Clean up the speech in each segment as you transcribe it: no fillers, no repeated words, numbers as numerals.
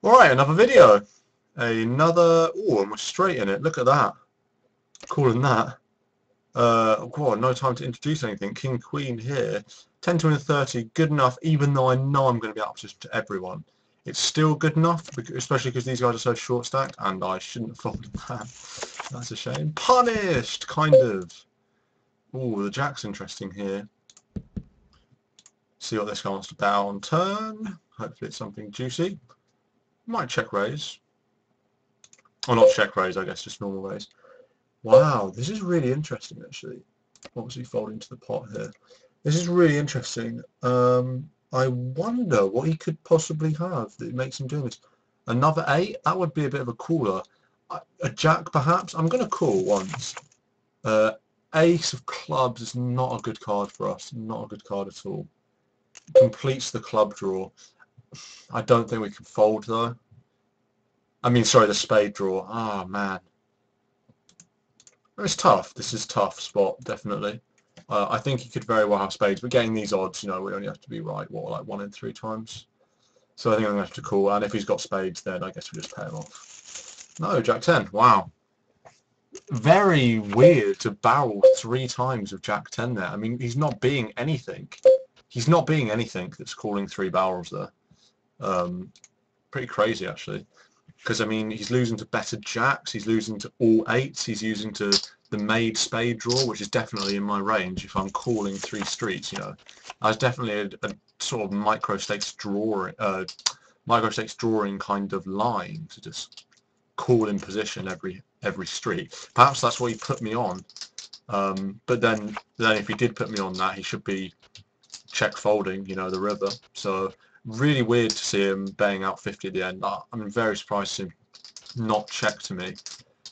Alright, another video. Another... Oh, and we're straight in it. Look at that. Calling that. God, no time to introduce anything. King, Queen here. 10, 20, 30. Good enough, even though I know I'm going to be up to everyone. It's still good enough, especially because these guys are so short stacked, and I shouldn't have folded that. That's a shame. Punished, kind of. Oh, the jack's interesting here. See what this guy wants to bow on turn. Hopefully it's something juicy. Might check raise. Or not check raise, I guess, just normal raise. Wow, this is really interesting, actually. Obviously folding to the pot here. This is really interesting. I wonder what he could possibly have that makes him do this. Another 8? That would be a bit of a cooler. A jack, perhaps? I'm going to call once. Ace of clubs is not a good card for us. Not a good card at all. Completes the club draw. I don't think we can fold, though. I mean, sorry, the spade draw. Ah, man. It's tough. This is a tough spot, definitely. I think he could very well have spades, but getting these odds, you know, we only have to be right, what, like 1 in 3 times? So I think I'm going to have to call, and if he's got spades, then I guess we just pay him off. No, Jack 10. Wow. Very weird to barrel 3 times with Jack 10 there. I mean, he's not being anything. He's not being anything that's calling 3 barrels there. Pretty crazy, actually. Because, I mean, he's losing to better jacks, he's losing to all 8s, he's using to the made spade draw, which is definitely in my range if I'm calling 3 streets, you know. That's definitely a sort of micro stakes drawing kind of line to just call in position every street. Perhaps that's what he put me on. But then if he did put me on that, he should be check folding, you know, the river. So really weird to see him baying out 50 at the end. I'm very surprised to not check to me.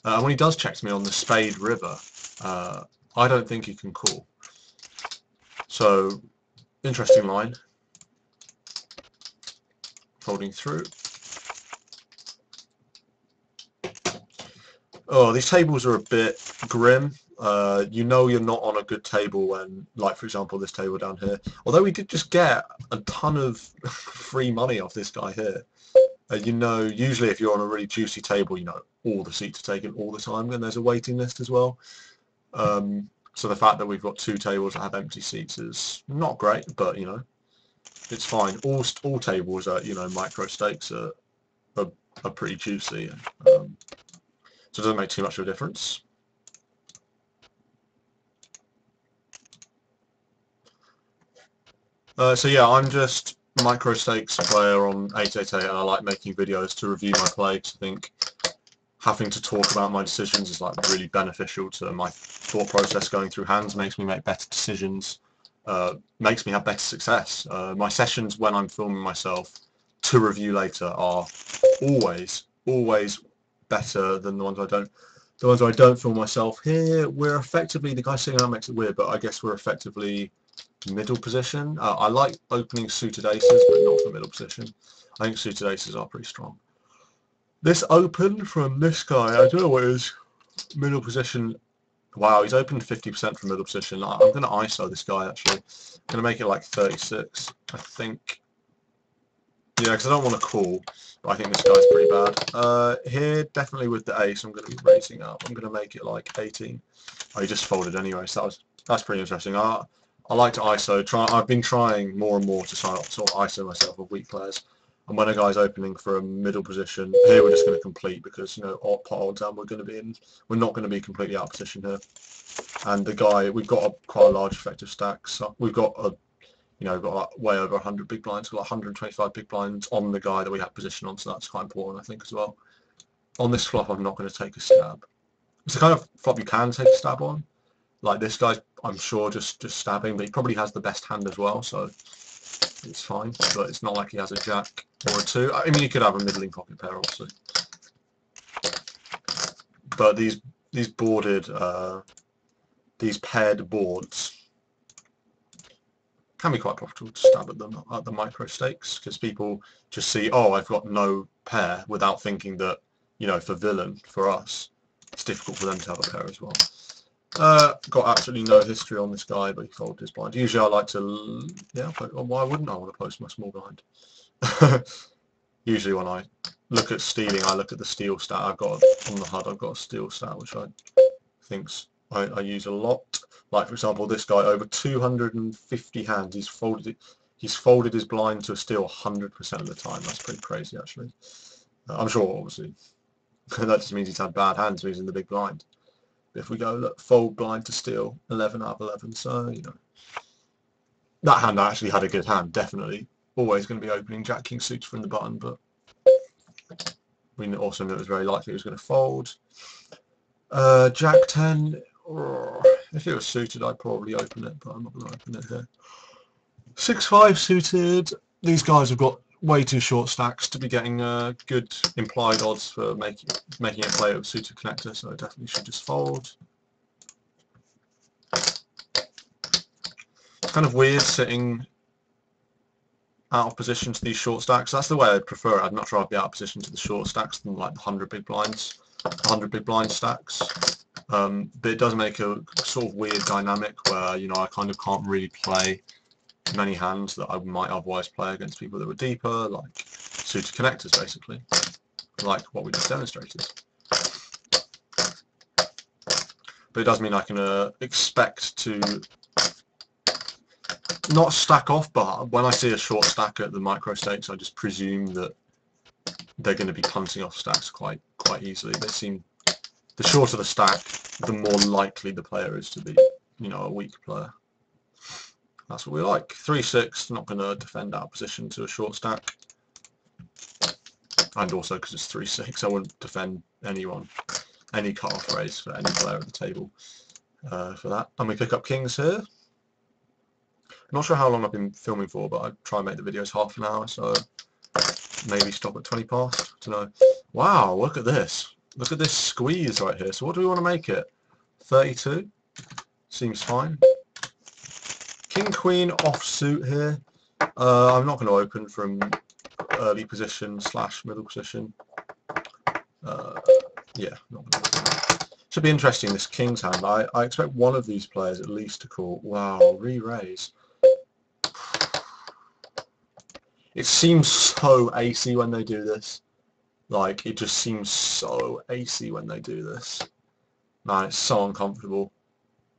When he does check to me on the spade river, I don't think he can call. So, interesting line. Folding through. Oh, these tables are a bit grim. You know you're not on a good table when, like for example, this table down here. Although we did just get a ton of free money off this guy here. You know, usually if you're on a really juicy table, you know, all the seats are taken all the time, and there's a waiting list as well. So the fact that we've got 2 tables that have empty seats is not great, but you know, it's fine. All tables are, you know, micro stakes are pretty juicy. So it doesn't make too much of a difference. So yeah, I'm just micro stakes player on 888, and I like making videos to review my play. I think having to talk about my decisions is like really beneficial to my thought process going through hands, makes me make better decisions, makes me have better success. My sessions when I'm filming myself to review later are always better than the ones I don't. The ones I don't film myself. Here we're effectively, the guy sitting out makes it weird, but I guess we're effectively middle position. I like opening suited aces, but not for middle position. I think suited aces are pretty strong. This open from this guy, I don't know what it is. Middle position. Wow, he's opened 50% from middle position. I'm going to ISO this guy, actually. I'm going to make it like 36, I think. Yeah, because I don't want to call, but I think this guy's pretty bad. Here, definitely with the ace, I'm going to be raising up. I'm going to make it like 18. Oh, he just folded anyway, so that's pretty interesting. I like to ISO. I've been trying more and more to sort of ISO myself with weak players. And when a guy's opening for a middle position, here we're just going to complete because, you know, pot odds and we're not going to be completely out of position here. And the guy, we've got quite a large effective stack. So we've got like way over 100 big blinds, got like 125 big blinds on the guy that we have position on, so that's quite important, I think, as well. On this flop, I'm not going to take a stab. It's the kind of flop you can take a stab on. Like this guy, I'm sure, just stabbing, but he probably has the best hand as well, so it's fine. But it's not like he has a jack or a 2. I mean, he could have a middling pocket pair, obviously. But these boarded, these paired boards can be quite profitable to stab at them at the micro stakes, because people just see, oh, I've got no pair, without thinking that, you know, for villain, for us, it's difficult for them to have a pair as well. Got absolutely no history on this guy, but he folded his blind. Usually I like to, yeah, why wouldn't I want to post my small blind? Usually when I look at stealing, I look at the steal stat I've got on the HUD. I've got a steal stat which I think's I use a lot. Like for example, this guy over 250 hands, he's folded his blind to a steal 100% of the time. That's pretty crazy actually. I'm sure obviously that just means he's had bad hands when he's in the big blind. But if we go look, fold blind to steal, 11 out of 11, so you know. That hand I actually had a good hand, definitely. Always going to be opening Jack King suited from the button, but we also knew it was very likely it was going to fold. Jack 10, if it was suited I'd probably open it, but I'm not going to open it here. 6-5 suited. These guys have got way too short stacks to be getting good implied odds for making a play of suited connector, so I definitely should just fold. It's kind of weird sitting out of position to these short stacks. That's the way I'd prefer it. I'd much rather be out of position to the short stacks than like the 100 big blinds, 100 big blind stacks. But it does make a sort of weird dynamic where, you know, I kind of can't really play many hands that I might otherwise play against people that were deeper, like suited connectors basically, like what we just demonstrated. But it does mean I can expect to not stack off, but when I see a short stack at the micro stakes, I just presume that they're going to be punting off stacks quite easily. They seem, the shorter the stack, the more likely the player is to be, you know, a weak player. That's what we like. 3-6, not going to defend our position to a short stack. And also because it's 3-6, I wouldn't defend anyone, any cut-off raise for any player at the table for that. And we pick up kings here. I'm not sure how long I've been filming for, but I try and make the videos half an hour, so maybe stop at 20 past. I don't know. Wow, look at this. Look at this squeeze right here. So what do we want to make it? 32? Seems fine. King Queen offsuit here. I'm not going to open from early position / middle position. Yeah, not going to. Should be interesting, this King's hand. I expect one of these players at least to call. Wow, re-raise. It seems so AC when they do this. Like, it just seems so AC when they do this. Man, it's so uncomfortable.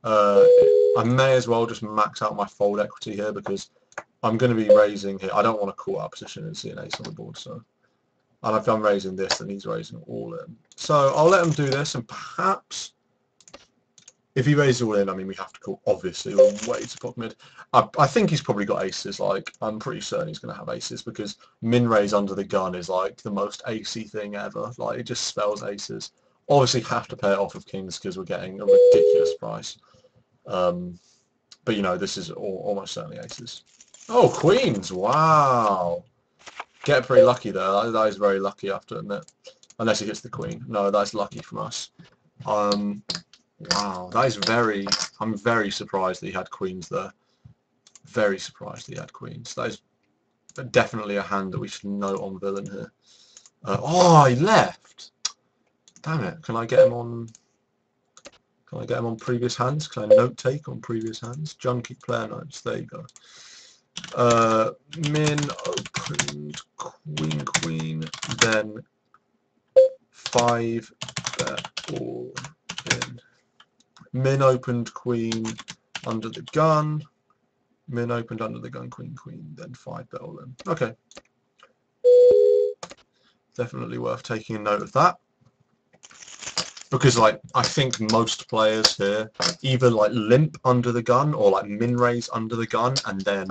I may as well just max out my fold equity here because I'm going to be raising here. I don't want to call out position and see an ace on the board, so. And if I'm raising this, then he's raising all in. So I'll let him do this, and perhaps if he raises all in, I mean, we have to call, obviously. We're way too pot mid. I think he's probably got aces. Like, I'm pretty certain he's going to have aces because min raise under the gun is like the most acey thing ever. Like, it just spells aces. Obviously, have to pay it off with kings because we're getting a ridiculous price. But you know, this is almost certainly aces. Oh, queens! Wow. Get pretty lucky there. That is very lucky, I have to admit. Unless he hits the queen. No, that's lucky from us. Wow, that is very... I'm very surprised that he had queens there. Very surprised that he had queens. That is definitely a hand that we should note on villain here. Oh, he left! Damn it. Can I get him on... Can I get him on previous hands? Can I note take on previous hands? Junkie player notes. There you go. Min opened queen, then 5 bet all in. Min opened queen under the gun. Min opened under the gun queen, then 5 bet all in. Okay. Definitely worth taking a note of that. Because like I think most players here either like limp under the gun or like min raise under the gun and then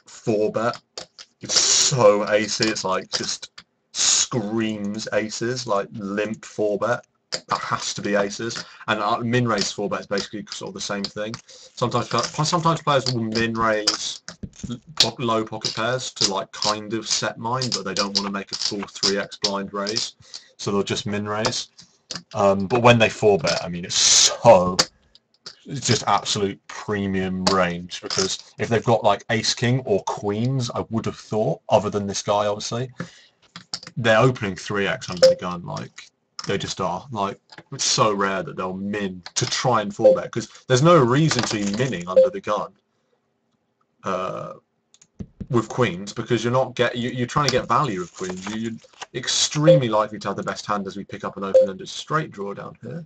4 bet. It's so AC, it's like just screams aces, like limp 4 bet. That has to be aces. And min raise 4 bet is basically sort of the same thing. Sometimes players will min raise low pocket pairs to like kind of set mine, but they don't want to make a full 3x blind raise, so they'll just min raise. But when they 4 bet, I mean, it's just absolute premium range, because if they've got like ace king or queens, I would have thought, other than this guy obviously, they're opening 3x under the gun. Like, they just are. Like, it's so rare that they'll min to try and 4 bet, because there's no reason to be minning under the gun. with queens, because you're trying to get value with queens. You're extremely likely to have the best hand as we pick up an open-ended straight draw down here.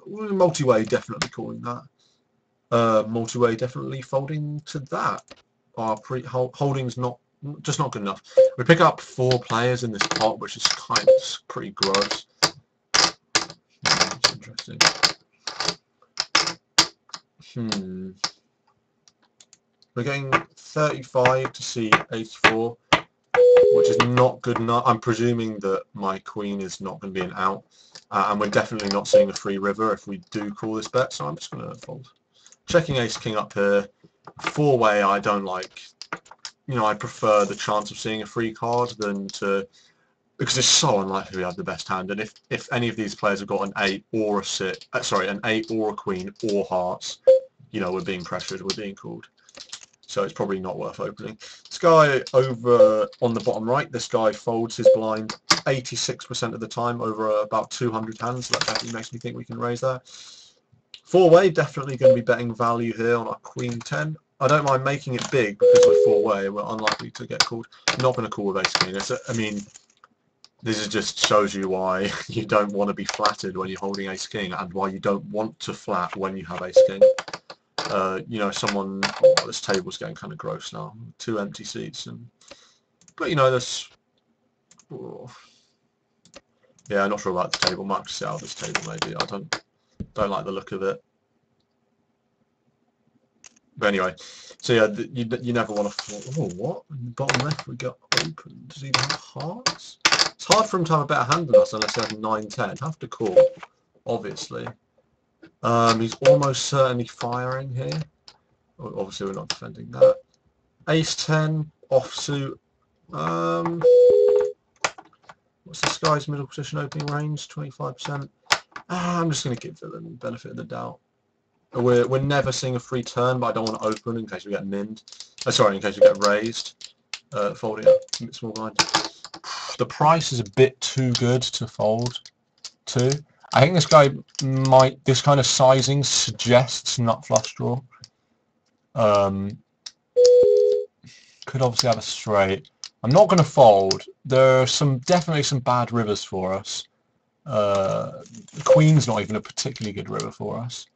Multi-way definitely calling that. Multi-way definitely folding to that. Our holding's just not good enough. We pick up 4 players in this pot, which is kind of pretty gross. It's interesting. We're getting 35 to see ace-4, which is not good enough. I'm presuming that my queen is not going to be an out, and we're definitely not seeing a free river if we do call this bet, so I'm just going to fold. Checking ace-king up here. 4-way I don't like. You know, I prefer the chance of seeing a free card than to, because it's so unlikely we have the best hand. And if any of these players have got an 8 or an 8 or a queen or hearts, you know, we're being pressured, we're being called. So it's probably not worth opening. This guy over on the bottom right, this guy folds his blind 86% of the time over about 200 hands. So that definitely makes me think we can raise that. 4-way, definitely going to be betting value here on our queen 10. I don't mind making it big because we're 4-way, we're unlikely to get called. I'm not going to call with ace-king. I mean, this just shows you why you don't want to be flattered when you're holding ace-king, and why you don't want to flat when you have ace-king. You know, this table's getting kind of gross now. 2 empty seats, but you know, this. Oh, yeah, I'm not sure about the table. Might have to sit out this table maybe. I don't like the look of it. But anyway, so yeah, you never want to. Oh, what? In the bottom left we got open. Does he have hearts? It's hard for him to have a better hand than us unless he has 9-10. Have to call, obviously. He's almost certainly firing here. Obviously, we're not defending that. Ace-10 offsuit. What's this guy's middle position opening range? 25%. I'm just going to give villain the benefit of the doubt. We're never seeing a free turn, but I don't want to open in case we get minned. Sorry, in case we get raised. Folding up, small blind. The price is a bit too good to fold to. I think this guy this kind of sizing suggests nut flush draw. Could obviously have a straight. I'm not going to fold. There are definitely some bad rivers for us. The queen's not even a particularly good river for us.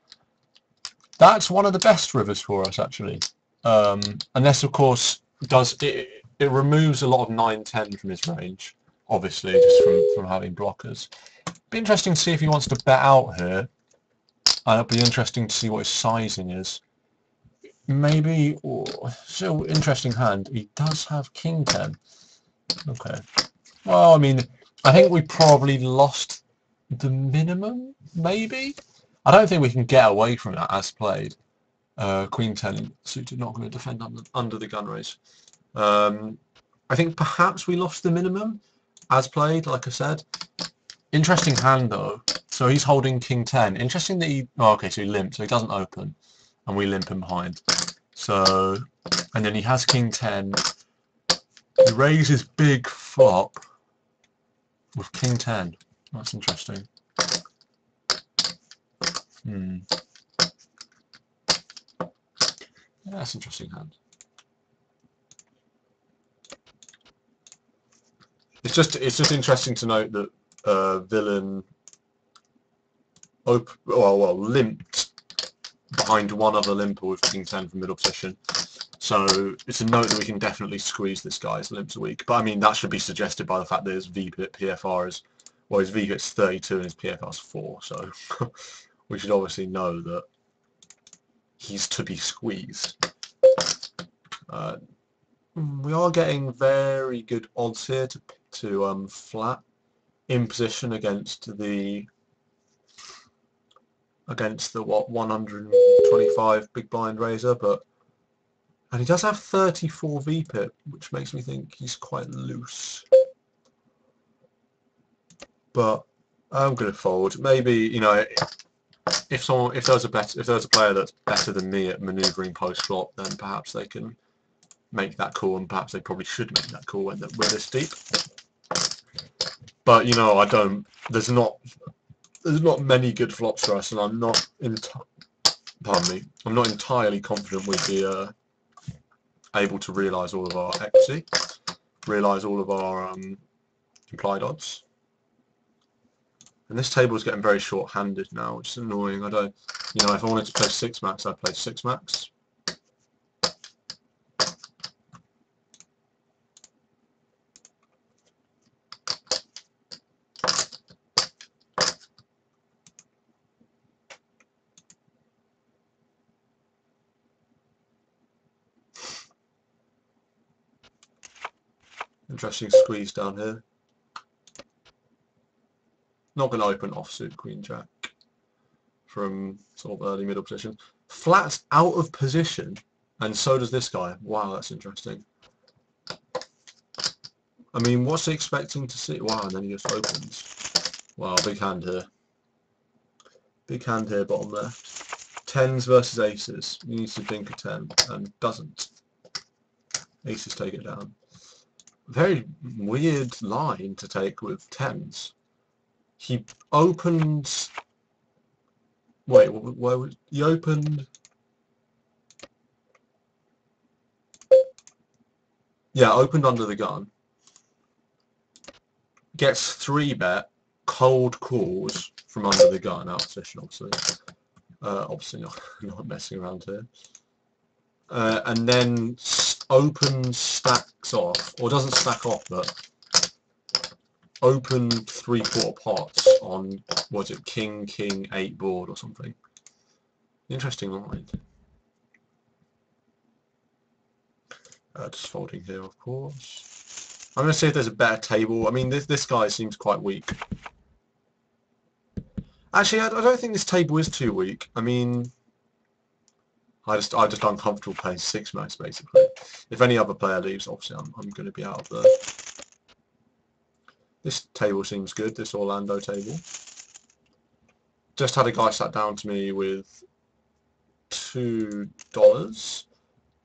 That's one of the best rivers for us, actually. Unless, of course, it removes a lot of 9-10 from his range, obviously, just from having blockers. Be interesting to see if he wants to bet out here. And it'll be interesting to see what his sizing is. Maybe, still interesting hand. He does have king 10. Okay. Well, I mean, I think we probably lost the minimum, maybe? I don't think we can get away from that as played. Queen 10 suited, not going to defend under the gun raise. I think perhaps we lost the minimum as played, like I said. Interesting hand though. So he's holding king 10. Interesting that he... Oh, okay, so he limps, so he doesn't open. And we limp him behind. So... And then he has king 10. He raises big flop with king 10. That's interesting. Yeah, that's an interesting hand. It's just interesting to note that villain limped behind one other limper with king 10 from middle position. So it's a note that we can definitely squeeze this guy's limps a week. But I mean, that should be suggested by the fact that his VPIT PFR is, well, his VPIT's 32 and his PFR's 4. So we should obviously know that he's to be squeezed. We are getting very good odds here to flat in position against the what 125 big blind raiser, and he does have 34 VPIT, which makes me think he's quite loose. But I'm going to fold. Maybe, you know, if there's a player that's better than me at manoeuvring post flop, then perhaps they can make that call, and perhaps they probably should make that call when we're this deep. But you know, there's not many good flops for us, and I'm not entirely confident we'd be able to realise all of our equity, realise all of our implied odds. And this table is getting very short-handed now, which is annoying. I don't, you know, if I wanted to play 6 max, I'd play 6 max. Interesting squeeze down here. Not going to open offsuit Queen Jack from sort of early middle position. Flats out of position, and so does this guy. Wow, that's interesting. I mean, what's he expecting to see? Wow, and then he just opens. Wow, big hand here. Big hand here, bottom left. Tens versus aces. He needs to think a 10, and doesn't. Aces take it down. Very weird line to take with tens. He opened. Wait, where was he opened? Yeah, opened under the gun. Gets 3-bet, cold calls from under the gun, out of position, obviously. Obviously not messing around here. And then open stacks off, or doesn't stack off, but open 3/4 pots on, was it king, king, 8 board or something. Interesting line. Just folding here, of course. I'm going to see if there's a better table. I mean, this guy seems quite weak. Actually, I don't think this table is too weak. I mean, I'm just uncomfortable playing 6 max basically. If any other player leaves, obviously I'm going to be out of there. This table seems good. This Orlando table. Just had a guy sat down to me with $2.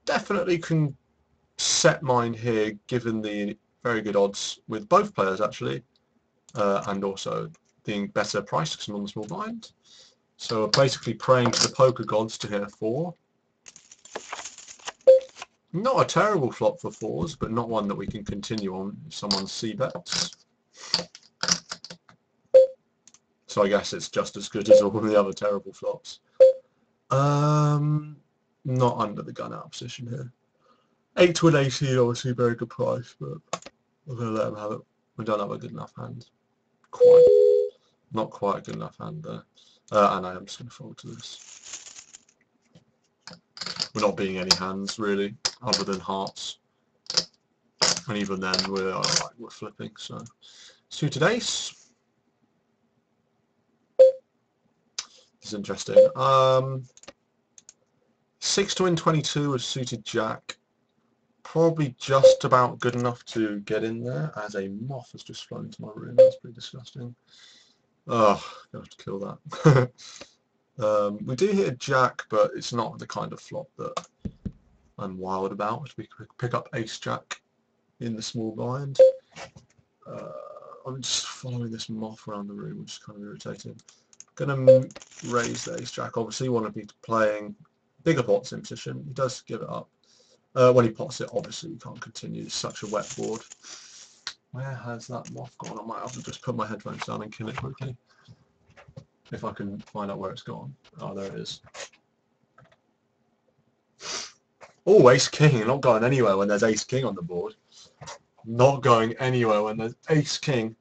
Definitely can set mine here, given the very good odds with both players actually, and also being better priced because I'm on the small blind. So basically praying to the poker gods to hit a 4. Not a terrible flop for 4s, but not one that we can continue on if someone c-bets. So I guess it's just as good as all the other terrible flops. Not under the gun out position here. 8 to an 18, obviously very good price, but we're going to let him have it. We don't have a good enough hand. Not quite a good enough hand there. And I am just going to fold to this. We're not being any hands really, other than hearts. And even then we're flipping, so. Suited ace. This is interesting. 6 to win 22 with suited jack. Probably just about good enough to get in there, as a moth has just flown into my room. That's pretty disgusting. Oh, gonna have to kill that. We do hit a jack, but it's not the kind of flop that I'm wild about. We pick up ace jack in the small blind. I'm just following this moth around the room, which is kind of irritating. Gonna raise the ace jack. Obviously, want to be playing bigger pots in position. He does give it up. When he pots it, obviously we can't continue. It's such a wet board. Where has that moth gone? I might have to just put my headphones down and kill it quickly. If I can find out where it's gone. Oh, there it is. Oh, ace king. Not going anywhere when there's ace king on the board. Not going anywhere when there's ace king.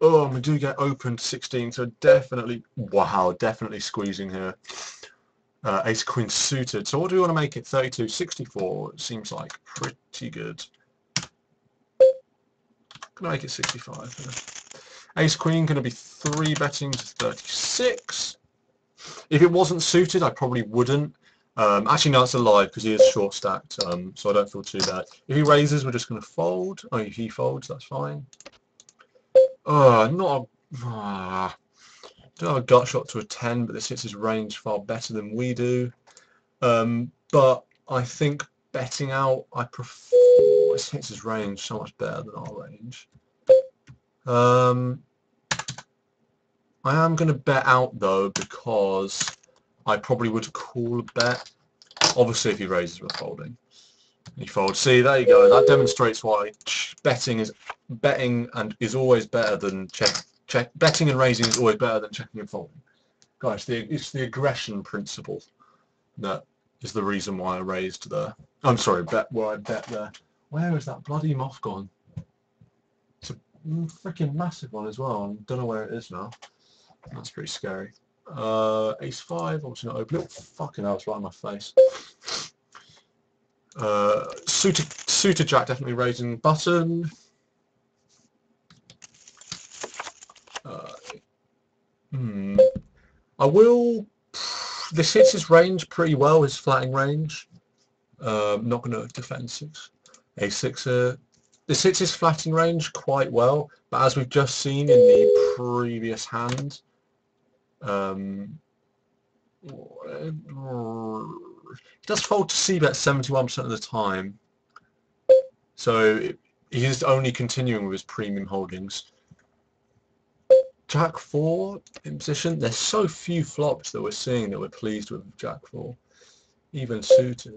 Oh, we do get open to 16, so definitely, wow, definitely squeezing here. Ace queen suited. So what do we want to make it? 32, 64. It seems like pretty good. Gonna make it 65. Ace queen gonna be 3-betting to 36. If it wasn't suited, I probably wouldn't. Actually, no, it's a lie because he is short stacked, so I don't feel too bad. If he raises, we're just gonna fold. Oh, if he folds, that's fine. Not a. Don't have a gut shot to a 10, but this hits his range far better than we do. But I think betting out, I prefer. This hits his range so much better than our range. I am going to bet out though, because I probably would call a bet. Obviously, if he raises, we're folding. He folds. See, there you go. That demonstrates why betting is always better than betting and raising is always better than checking and folding. Guys, it's the aggression principle that is the reason why I raised there. I'm sorry, where I bet there. Where is that bloody moth gone? It's a freaking massive one as well. I don't know where it is now. That's pretty scary. Ace 5, obviously not open. Fucking hell, it's right in my face. Suited Jack definitely raising button. I will. This hits his range pretty well, his flatting range. Not going to defend 6. A6 here. This hits his flatting range quite well, but as we've just seen in the previous hand, he does fold to c-bet 71% of the time. So he is only continuing with his premium holdings. Jack 4 in position. There's so few flops that we're seeing that we're pleased with Jack 4, even suited,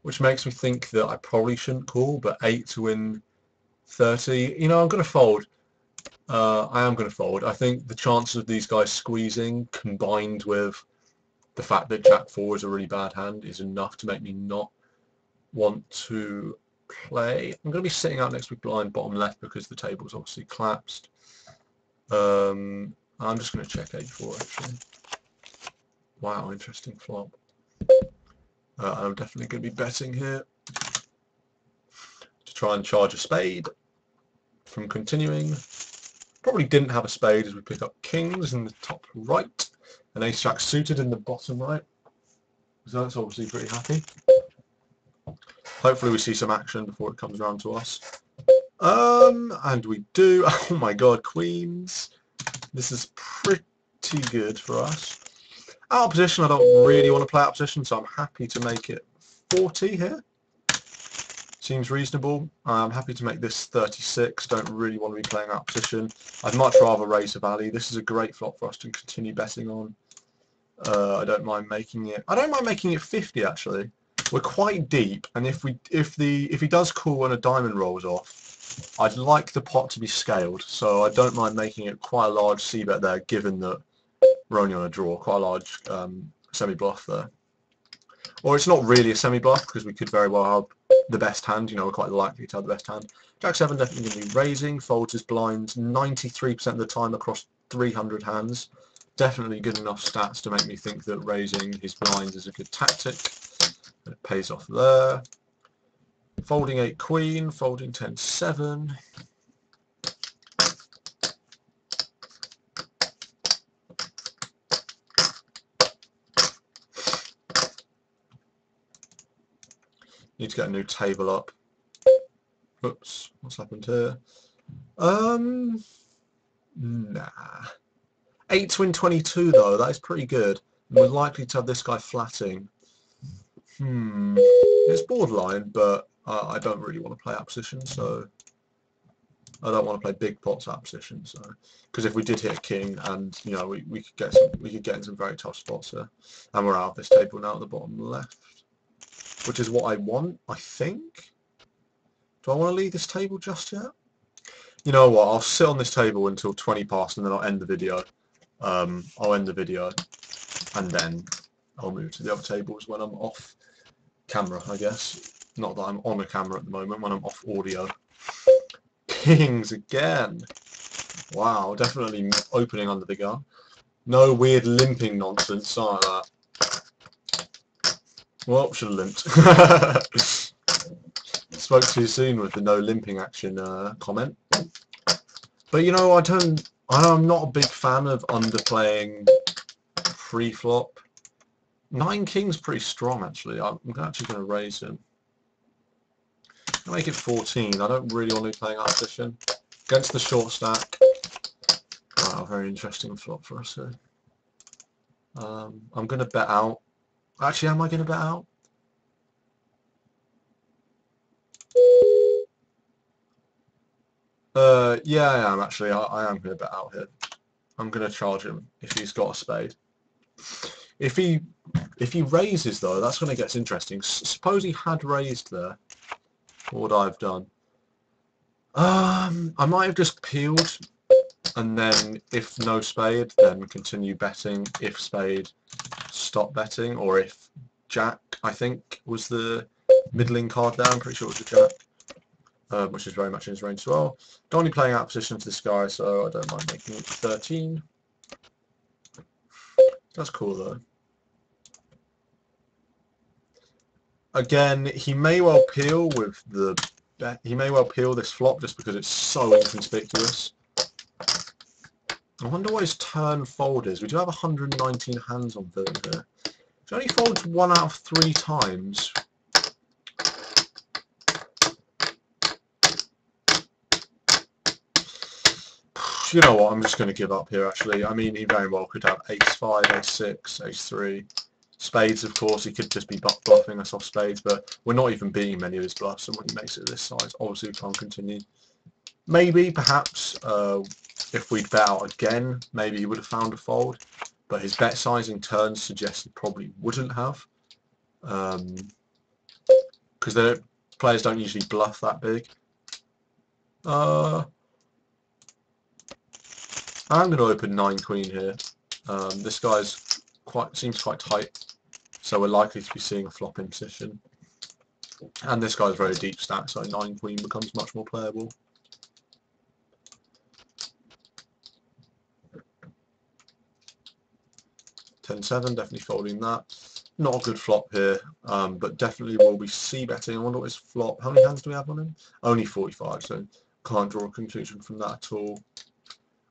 which makes me think that I probably shouldn't call. But 8 to win 30. You know, I'm going to fold. I am going to fold. I think the chances of these guys squeezing, combined with the fact that Jack 4 is a really bad hand, is enough to make me not want to play. I'm going to be sitting out next big blind bottom left because the table's obviously collapsed. I'm just going to check a4 actually. Wow, interesting flop. I'm definitely going to be betting here to try and charge a spade from continuing. Probably didn't have a spade as we pick up kings in the top right and ace jack suited in the bottom right. So that's obviously pretty happy. Hopefully we see some action before it comes around to us. And we do. Oh my god, queens. This is pretty good for us. Out of position, I don't really want to play out of position, so I'm happy to make it 40 here. Seems reasonable. I'm happy to make this 36. Don't really want to be playing out of position. I'd much rather raise the value. This is a great flop for us to continue betting on. I don't mind making it. I don't mind making it 50 actually. We're quite deep, and if he does call when a diamond rolls off, I'd like the pot to be scaled. So I don't mind making it quite a large c-bet there, given that we're only on a draw. Quite a large semi-bluff there. Or it's not really a semi-bluff because we could very well have the best hand. You know, we're quite likely to have the best hand. Jack 7 definitely going to be raising. Folds his blinds 93% of the time across 300 hands. Definitely good enough stats to make me think that raising his blinds is a good tactic. It pays off there. Folding 8 queen, folding 10 7. Need to get a new table up. Oops, what's happened here? Nah. 8 to win 22 though, that is pretty good. We're likely to have this guy flatting. It's borderline, but I don't really want to play out position, so I don't want to play big pots out position. So, because if we did hit a king, and you know, we could get in some very tough spots here, and we're out of this table now at the bottom left, which is what I want, I think. Do I want to leave this table just yet? You know what? I'll sit on this table until 20 past, and then I'll end the video. I'll end the video, and then I'll move to the other tables when I'm off camera, I guess. Not that I'm on a camera at the moment, when I'm off audio. Kings again. Wow, definitely opening under the gun. No weird limping nonsense, something like that. Well, should have limped. Spoke too soon with the no limping action comment. But you know, I'm not a big fan of underplaying pre-flop. 9 kings pretty strong actually. I'm actually going to raise him. I'll make it 14. I don't really want to be playing out of position. Against the short stack. Wow, very interesting flop for us here. I'm going to bet out. Actually, am I going to bet out? Yeah, I am actually. I am going to bet out here. I'm going to charge him if he's got a spade. If he raises though, that's when it gets interesting. Suppose he had raised there. What would I have done? I might have just peeled, and then if no spade, then continue betting. If spade, stop betting. Or if jack, I think, was the middling card there. I'm pretty sure it was the jack, which is very much in his range as well. Donny playing out of position to this guy, so I don't mind making it 13. That's cool though. Again, he may well peel with the bet. He may well peel this flop just because it's so inconspicuous. I wonder what his turn fold is. We do have 119 hands on film here. If he only folds 1 out of 3 times. You know what, I'm just going to give up here actually. I mean, he very well could have ace-5, ace-6, ace-3. Spades, of course, he could just be bluffing us off spades, but we're not even beating many of his bluffs, and when he makes it this size, obviously we can't continue. Maybe, perhaps, if we'd bet out again, maybe he would have found a fold, but his bet sizing turns suggest he probably wouldn't have, because the players don't usually bluff that big. I'm going to open 9 queen here. This guy's seems quite tight, so we're likely to be seeing a flop in position. And this guy's very deep stack, so 9 queen becomes much more playable. (10-7), definitely folding that. Not a good flop here, but definitely will be c-betting. I wonder what his flop. How many hands do we have on him? Only 45, so can't draw a conclusion from that at all.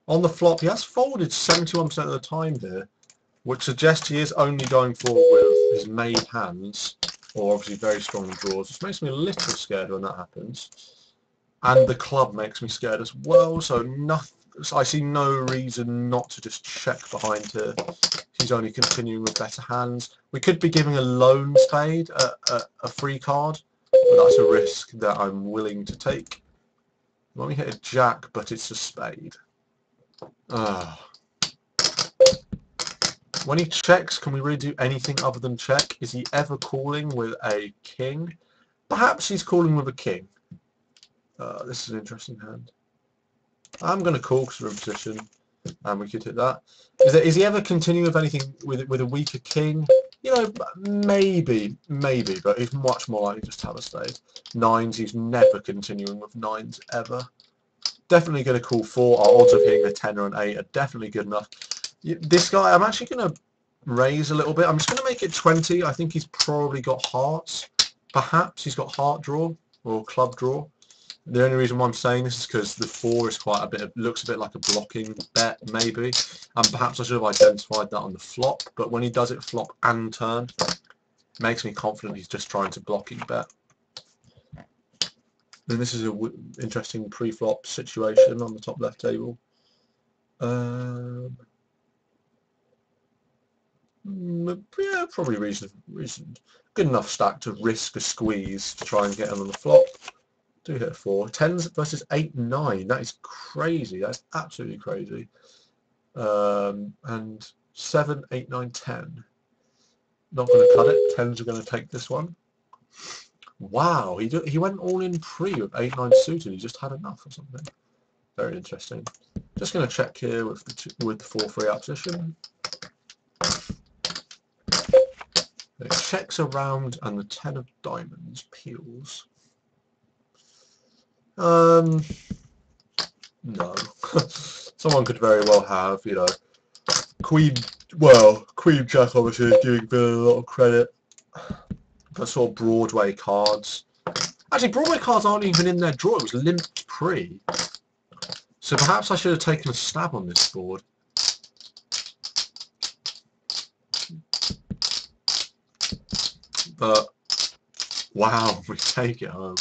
On the flop, he has folded 71% of the time here, which suggests he is only going forward with his made hands, or obviously very strong draws, which makes me a little scared when that happens. And the club makes me scared as well, so I see no reason not to just check behind here. He's only continuing with better hands. We could be giving a lone spade a free card, but that's a risk that I'm willing to take. When we hit a jack, but it's a spade. When he checks, can we really do anything other than check? Is he ever calling with a king? Perhaps he's calling with a king. This is an interesting hand. I'm going to call because we're in position, and we could hit that. Is he ever continuing with anything with a weaker king? You know, maybe, but he's much more likely just to have a spade. 9s, he's never continuing with 9s ever. Definitely going to call 4. Our odds of hitting a 10 or an 8 are definitely good enough. This guy, I'm actually going to raise a little bit. I'm just going to make it 20. I think he's probably got hearts. Perhaps he's got heart draw or club draw. The only reason why I'm saying this is because the 4 is quite a bit looks a bit like a blocking bet, maybe. And perhaps I should have identified that on the flop. But when he does it flop and turn, it makes me confident he's just trying to blocking bet. And this is an interesting pre-flop situation on the top left table. Yeah, probably reason good enough stack to risk a squeeze to try and get him on the flop. Do hit a 4. 10s versus 8, 9. That is crazy. That's absolutely crazy. And 7, 8, 9, 10. Not going to cut it. 10s are going to take this one. Wow, he went all in pre with 8, 9 suited. He just had enough or something. Very interesting. Just going to check here with the 4-3 out position. It checks around and the 10 of diamonds peels. No. Someone could very well have, you know, Queen Jack obviously is giving Bill a lot of credit. But sort of Broadway cards. Actually, Broadway cards aren't even in their draw. It was limped pre. So perhaps I should have taken a stab on this board. But wow, we take it home.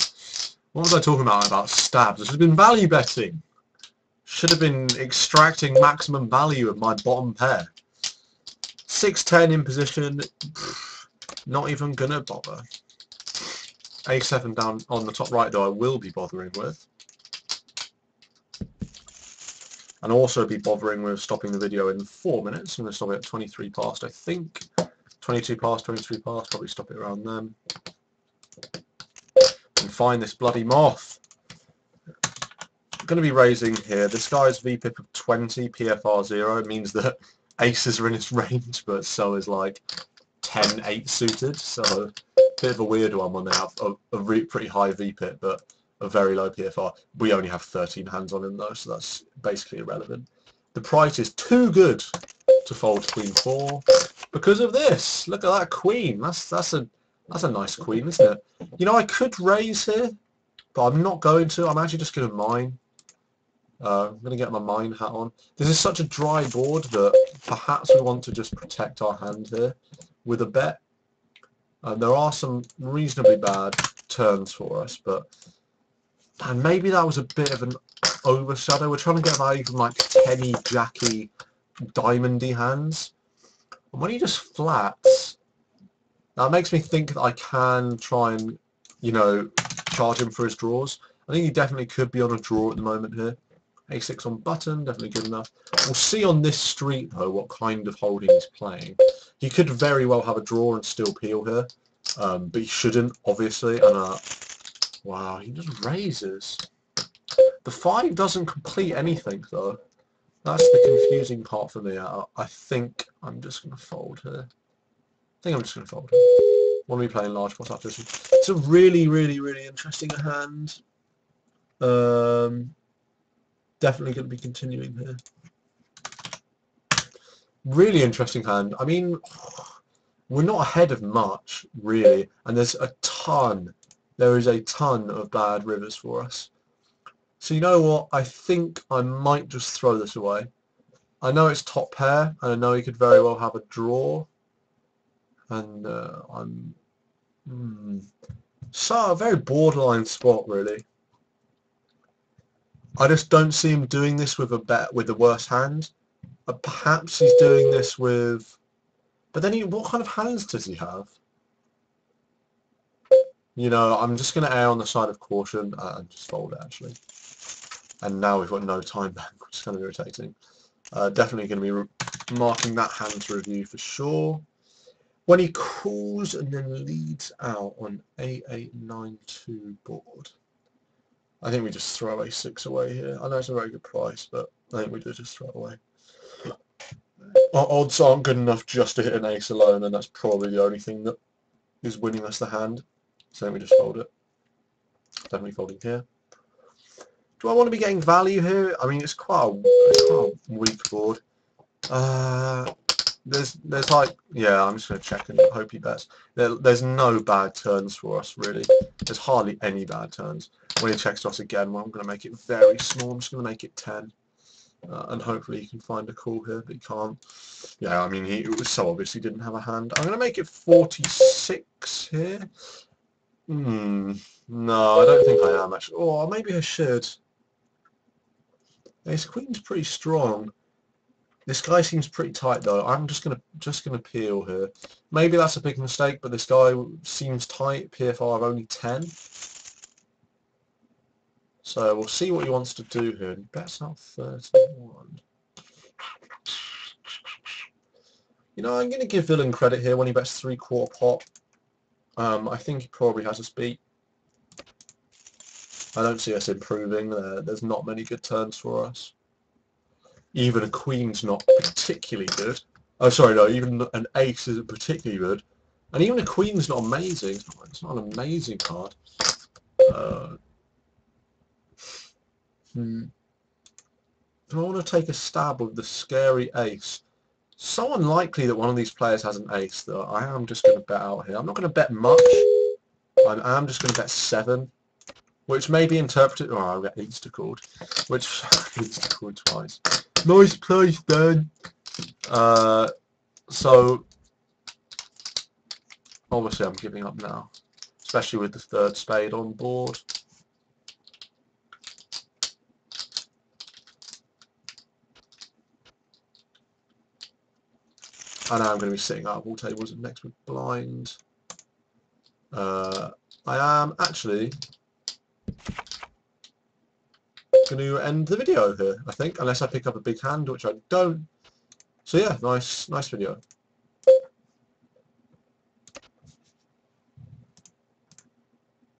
What was I talking about stabs? This should have been value betting. Should have been extracting maximum value of my bottom pair. 6-10 in position. Not even gonna bother. A7 down on the top right though I will be bothering with. And also be bothering with stopping the video in 4 minutes. I'm going to stop it at 23 past I think. 22 pass, 23 pass, probably stop it around then. And find this bloody moth. I'm going to be raising here. This guy's VPIP of 20, PFR 0, means that aces are in his range, but so is like 10, 8 suited. So a bit of a weird one when they have a pretty high VPIP, but a very low PFR. We only have 13 hands on him though, so that's basically irrelevant. The price is too good to fold queen 4 because of this. Look at that queen. That's a nice queen, isn't it? You know, I could raise here, but I'm not going to. I'm actually just going to mine. I'm going to get my mine hat on. This is such a dry board that perhaps we want to just protect our hand here with a bet. There are some reasonably bad turns for us, but and maybe that was a bit of an overshadow. We're trying to get value from like penny, jacky, diamondy hands. And when he just flats, that makes me think that I can try and, you know, charge him for his draws. I think he definitely could be on a draw at the moment here. A6 on button, definitely good enough. We'll see on this street though what kind of holding he's playing. He could very well have a draw and still peel here, but he shouldn't, obviously. And wow, he just raises. The 5 doesn't complete anything though. That's the confusing part for me. I think I'm just going to fold here. I think I'm just going to fold here. Want to be playing large pot after this. It's a really, really, really interesting hand. Definitely going to be continuing here. Really interesting hand. I mean, we're not ahead of much, really, and there's a ton. There is a ton of bad rivers for us. So you know what? I think I might just throw this away. I know it's top pair, and I know he could very well have a draw. And so a very borderline spot, really. I just don't see him doing this with a bet with the worst hand. Perhaps he's doing this with, but then what kind of hands does he have? You know, I'm just going to err on the side of caution and just fold it actually. And now we've got no time bank, which is kind of irritating. Definitely going to be marking that hand to review for sure. When he calls and then leads out on A892 board, I think we just throw A6 away here. I know it's a very good price, but I think we do just throw it away. Our odds aren't good enough just to hit an ace alone, and that's probably the only thing that is winning us the hand. So then we just fold it. Definitely folding here. Do I want to be getting value here? I mean, it's quite a weak board. There's like, yeah, I'm just going to check and hope he bets. There's no bad turns for us, really. There's hardly any bad turns. When he checks to us again, well, I'm going to make it very small. I'm just going to make it 10. And hopefully he can find a call here, but he can't. Yeah, I mean, he so obviously didn't have a hand. I'm going to make it 46 here. No, I don't think I am, actually. Oh, maybe I should. Ace Queen's pretty strong. This guy seems pretty tight though. I'm just gonna peel here. Maybe that's a big mistake, but this guy seems tight. PFR of only 10. So we'll see what he wants to do here. He bets out 31. You know, I'm gonna give Villain credit here when he bets 3/4 pot. I think he probably has us beat. I don't see us improving. There's not many good turns for us. Even a queen's not particularly good. Oh, sorry, no, even an ace isn't particularly good. And even a queen's not amazing. It's not an amazing card. Do I want to take a stab with the scary ace? So unlikely that one of these players has an ace, though. I am just going to bet out here. I'm not going to bet much. I am just going to bet 7. Which may be interpreted... Oh, I'll get insta-called. Which... insta-called twice. Nice place, Dan. So... Obviously, I'm giving up now. Especially with the 3rd spade on board. I know I'm going to be sitting up all tables and next with blind. I am actually... going to end the video here, I think, unless I pick up a big hand, which I don't. So yeah, nice video.